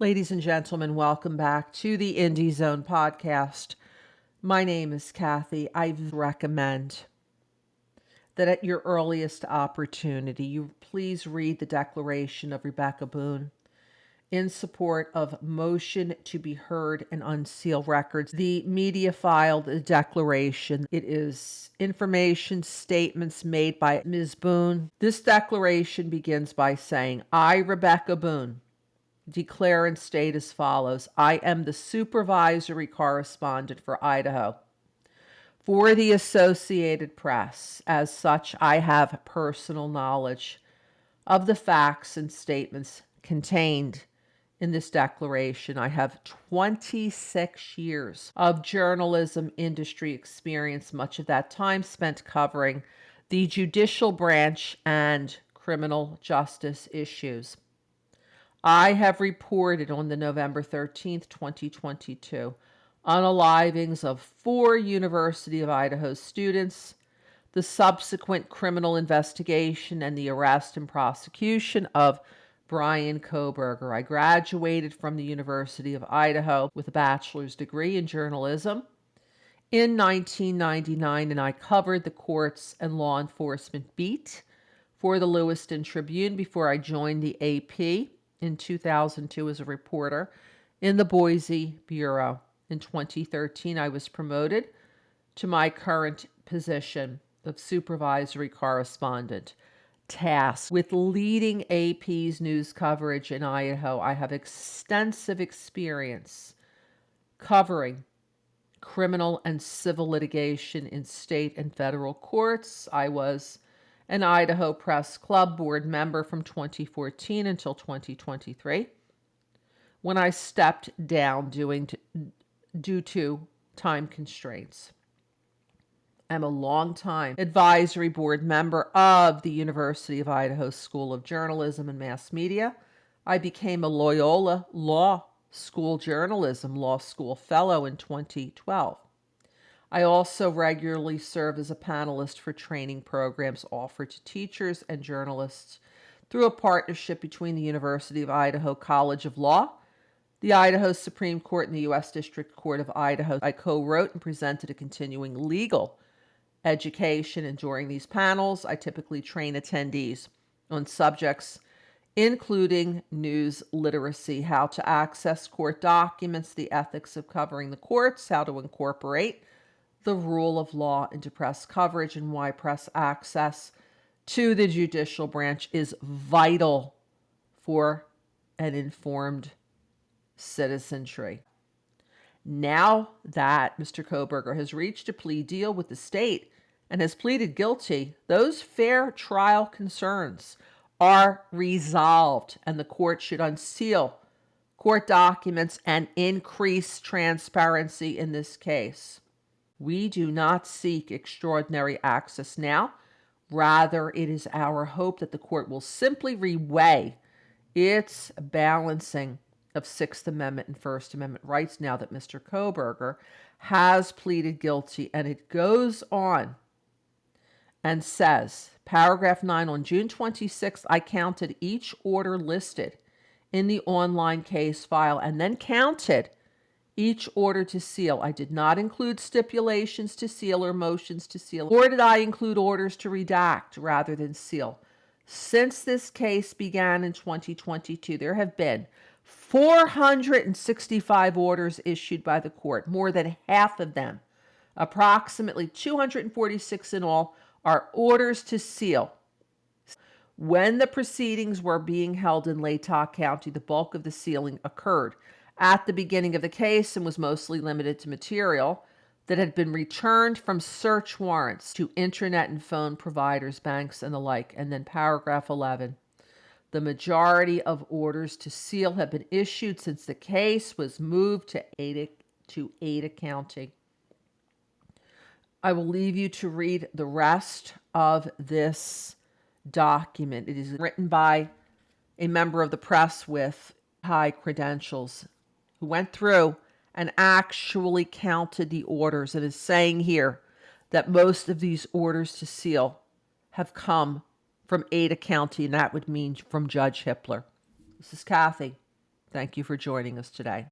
Ladies and gentlemen, welcome back to the Indie Zone podcast. My name is Kathy. I recommend that at your earliest opportunity, you please read the Declaration of Rebecca Boone in support of motion to be heard and unseal records. The media filed a declaration. It is information statements made by Ms. Boone. This declaration begins by saying, I, Rebecca Boone, declare and state as follows. I am the supervisory correspondent for Idaho for the Associated Press. As such, I have personal knowledge of the facts and statements contained in this declaration. I have 26 years of journalism industry experience, much of that time spent covering the judicial branch and criminal justice issues. I have reported on the November 13th, 2022, unalivings of 4 University of Idaho students, the subsequent criminal investigation, and the arrest and prosecution of Brian Kohberger. I graduated from the University of Idaho with a bachelor's degree in journalism in 1999, and I covered the courts and law enforcement beat for the Lewiston Tribune before I joined the AP in 2002 as a reporter in the Boise Bureau. In 2013, I was promoted to my current position of supervisory correspondent, tasked with leading AP's news coverage in Idaho. I have extensive experience covering criminal and civil litigation in state and federal courts. I was an Idaho Press Club board member from 2014 until 2023, when I stepped down due to time constraints. I'm a longtime advisory board member of the University of Idaho School of Journalism and Mass Media. I became a Loyola Law School Journalism Law School Fellow in 2012. I also regularly serve as a panelist for training programs offered to teachers and journalists through a partnership between the University of Idaho College of Law, the Idaho Supreme Court, and the U.S. District Court of Idaho. I co-wrote and presented a continuing legal education, and during these panels, I typically train attendees on subjects including news literacy, how to access court documents, the ethics of covering the courts, how to incorporate the rule of law into press coverage, and why press access to the judicial branch is vital for an informed citizenry. Now that Mr. Kohberger has reached a plea deal with the state and has pleaded guilty, those fair trial concerns are resolved, and the court should unseal court documents and increase transparency in this case. We do not seek extraordinary access now. Rather, it is our hope that the court will simply reweigh its balancing of Sixth Amendment and First Amendment rights now that Mr. Kohberger has pleaded guilty. And it goes on and says, paragraph 9, on June 26th, I counted each order listed in the online case file and then counted each order to seal. I did not include stipulations to seal or motions to seal, or did I include orders to redact rather than seal. Since this case began in 2022, there have been 465 orders issued by the court. More than half of them, approximately 246 in all, are orders to seal. When the proceedings were being held in Latah County, the bulk of the sealing occurred at the beginning of the case and was mostly limited to material that had been returned from search warrants to internet and phone providers, banks, and the like. And then paragraph 11. The majority of orders to seal have been issued since the case was moved to Ada County. I will leave you to read the rest of this document. It is written by a member of the press with high credentials who went through and actually counted the orders. It is saying here that most of these orders to seal have come from Ada County, and that would mean from Judge Hippler. This is Kathy. Thank you for joining us today.